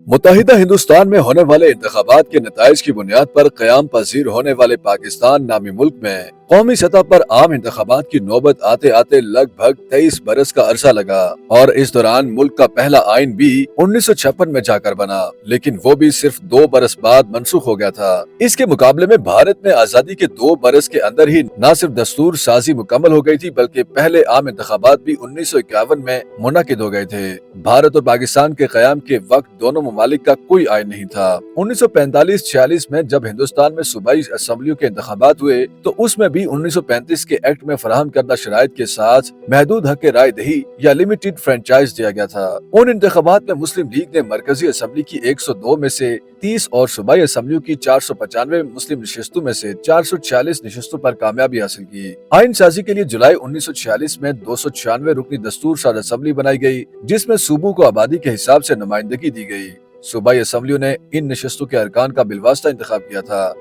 متحدہ ہندوستان میں ہونے والے انتخابات کے نتائج کی بنیاد پر قیام پذیر ہونے والے پاکستان نامی ملک میں قومی سطح پر عام انتخابات کی نوبت آتے آتے لگ بھگ 23 برس کا عرصہ لگا اور اس دوران ملک کا پہلا آئین بھی 1956 میں جا کر بنا، لیکن وہ بھی صرف 2 برس بعد منسوخ ہو گیا تھا۔ اس کے مقابلے میں بھارت میں آزادی کے 2 برس کے اندر ہی نہ صرف دستور سازی مکمل ہو گئی تھی بلکہ پہلے عام انتخابات بھی 1951 میں منعقد ہو گئے تھے۔ بھارت اور پاکستان کے قیام کے وقت دونوں ممالک کا کوئی آئین نہیں تھا۔ 1945-46 میں جب ہندوستان میں صوبائی اسمبلیوں کے انتخابات ہوئے تو اس میں بھی 1935 کے ایکٹ میں فراہم کردہ شرائط کے ساتھ محدود حق رائے دہی یا لمیٹڈ فرنچائز دیا گیا تھا۔ ان انتخابات میں مسلم لیگ نے مرکزی اسمبلی کی 102 میں سے 30 اور صوبائی اسمبلیوں کی 495 مسلم نشستوں میں سے 446 نشستوں پر کامیابی حاصل کی۔ آئین سازی کے لیے جولائی 1946 میں 296 رکنی دستور ساز اسمبلی بنائی گئی، جس میں صوبوں کو آبادی کے حساب سے نمائندگی دی گئی۔ صوبائی اسمبلیوں نے ان نشستوں کے ارکان کا بالواسطہ انتخاب کیا تھا۔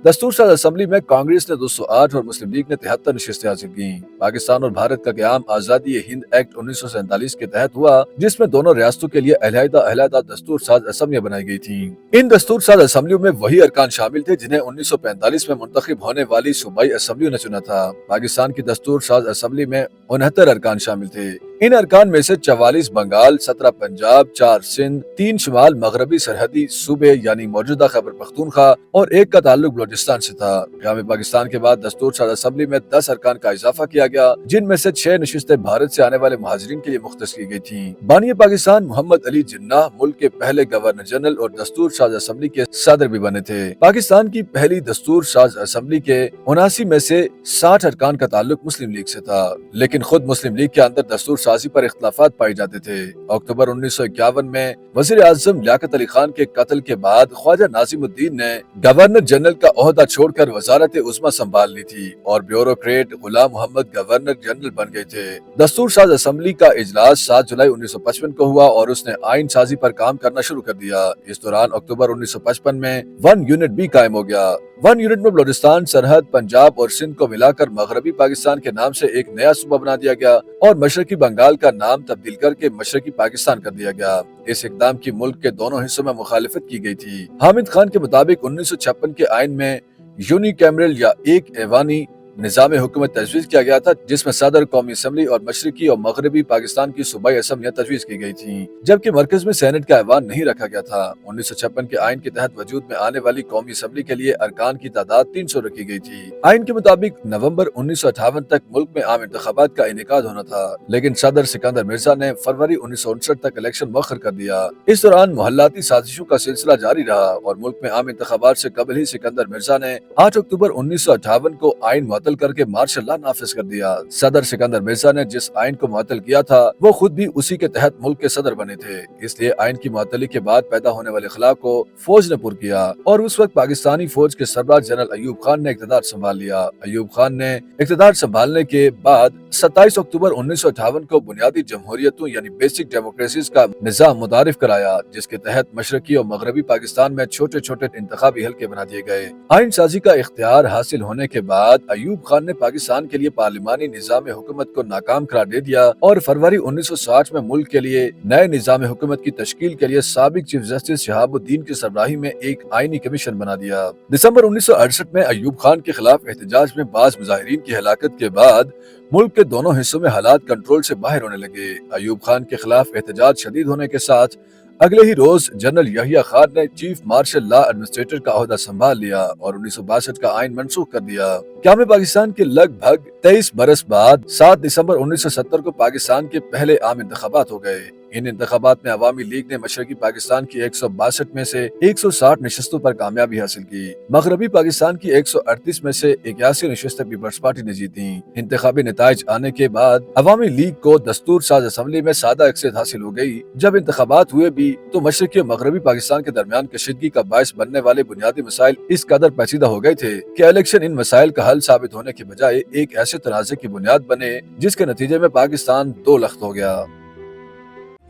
دستور ساز اسمبلی میں کانگریس نے 208 اور مسلم لیگ نے 73 نشستیں حاصل کیں۔ پاکستان اور بھارت کا قیام آزادی ہند ایکٹ 1947 کے تحت ہوا، جس میں دونوں ریاستوں کے لیے علیحدہ دستور ساز اسمبلیاں بنائی گئی تھیں۔ ان دستور ساز اسمبلیوں میں وہی ارکان شامل تھے جنہیں 1945 میں منتخب ہونے والی صوبائی اسمبلیوں نے چنا تھا۔ پاکستان کی دستور ساز اسمبلی میں 69 ارکان شامل تھے۔ ان ارکان میں سے 44 بنگال، 17 پنجاب، 4 سندھ، 3 شمال مغربی سرحدی صوبے یعنی موجودہ خیبر پختونخوا اور 1 کا تعلق بلوچستان سے تھا۔ قیام پاکستان کے بعد دستور ساز اسمبلی میں 10 ارکان کا اضافہ کیا گیا، جن میں سے 6 نشستیں بھارت سے آنے والے مہاجرین کے لیے مختص کی گئی تھیں۔ بانی پاکستان محمد علی جناح ملک کے پہلے گورنر جنرل اور دستور ساز اسمبلی کے صدر بھی بنے تھے۔ پاکستان کی پہلی دستور ساز اسمبلی کے 79 میں سے 60 ارکان کا تعلق مسلم لیگ سے تھا، لیکن خود مسلم لیگ کے اندر دستور سازی پر اختلافات پائے جاتے تھے۔ اکتوبر 1951 میں وزیر اعظم لیاقت علی خان کے قتل کے بعد خواجہ ناظم الدین نے گورنر جنرل کا عہدہ چھوڑ کر وزارت عظمیٰ سنبھال لی تھی اور بیوروکریٹ غلام محمد گورنر جنرل بن گئے تھے۔ دستور ساز اسمبلی کا اجلاس 7 جولائی 1955 کو ہوا اور اس نے آئین سازی پر کام کرنا شروع کر دیا۔ اس دوران اکتوبر 1955 میں 1 یونٹ بھی قائم ہو گیا۔ 1 یونٹ میں بلوچستان، سرحد، پنجاب اور سندھ کو ملا کر مغربی پاکستان کے نام سے ایک نیا صوبہ بنا دیا گیا اور مشرقی بنگال کا نام تبدیل کر کے مشرقی پاکستان کر دیا گیا۔ اس اقدام کی ملک کے دونوں حصوں میں مخالفت کی گئی تھی۔ حامد خان کے مطابق 1956 کے آئین میں یونی کیمرل یا ایک ایوانی نظام حکومت تجویز کیا گیا تھا، جس میں صدر، قومی اسمبلی اور مشرقی اور مغربی پاکستان کی صوبائی اسمبلیاں تجویز کی گئی تھیں، جبکہ مرکز میں سینٹ کا ایوان نہیں رکھا گیا تھا۔ 1956 کے آئین کے تحت وجود میں آنے والی قومی اسمبلی کے لیے ارکان کی تعداد 300 رکھی گئی تھی۔ آئین کے مطابق نومبر 1958 تک ملک میں عام انتخابات کا انعقاد ہونا تھا، لیکن صدر سکندر مرزا نے فروری 1959 تک الیکشن مؤخر کر دیا۔ اس دوران محلاتی سازشوں کا سلسلہ جاری رہا اور ملک میں عام انتخابات سے قبل ہی سکندر مرزا نے 8 اکتوبر 1958 کو آئین معطل کر کے مارشل لا نافذ کر دیا۔ صدر سکندر مرزا نے جس آئین کو معطل کیا تھا وہ خود بھی اسی کے تحت ملک کے صدر بنے تھے، اس لیے آئین کی معطلی کے بعد پیدا ہونے والے خلا کو فوج نے پر کیا اور اس وقت پاکستانی فوج کے سربراہ جنرل ایوب خان نے اقتدار سنبھال لیا۔ ایوب خان نے اقتدار سنبھالنے کے بعد 27 اکتوبر 1958 کو بنیادی جمہوریتوں یعنی بیسک ڈیموکریسیز کا نظام متعارف کرایا، جس کے تحت مشرقی اور مغربی پاکستان میں چھوٹے چھوٹے انتخابی حلقے بنا دیے گئے۔ آئین سازی کا اختیار حاصل ہونے کے بعد ایوب خان نے پاکستان کے لیے پارلیمانی نظام حکومت کو ناکام قرار دے دیا اور فروری 1960 میں ملک کے لیے نئے نظام حکومت کی تشکیل کے لیے سابق چیف جسٹس شہاب الدین کی سربراہی میں ایک آئینی کمیشن بنا دیا۔ دسمبر 1968 میں ایوب خان کے خلاف احتجاج میں بعض مظاہرین کی ہلاکت کے بعد ملک کے دونوں حصوں میں حالات کنٹرول سے باہر ہونے لگے۔ ایوب خان کے خلاف احتجاج شدید ہونے کے ساتھ اگلے ہی روز جنرل یحییٰ خان نے چیف مارشل لا ایڈمنسٹریٹر کا عہدہ سنبھال لیا اور 1962 کا آئین منسوخ کر دیا۔ قیام پاکستان کے لگ بھگ 23 برس بعد 7 دسمبر 1970 کو پاکستان کے پہلے عام انتخابات ہو گئے۔ ان انتخابات میں عوامی لیگ نے مشرقی پاکستان کی 162 میں سے 160 نشستوں پر کامیابی حاصل کی۔ مغربی پاکستان کی 138 میں سے 81 نشستیں پیپلز پارٹی نے جیتیں۔ انتخابی نتائج آنے کے بعد عوامی لیگ کو دستور ساز اسمبلی میں سادہ اکثریت حاصل ہو گئی۔ جب انتخابات ہوئے بھی تو مشرقی اور مغربی پاکستان کے درمیان کشیدگی کا باعث بننے والے بنیادی مسائل اس قدر پیچیدہ ہو گئے تھے کہ الیکشن ان مسائل کا حل ثابت ہونے کے بجائے ایک ایسے تنازع کی بنیاد بنے جس کے نتیجے میں پاکستان دو لخت ہو گیا۔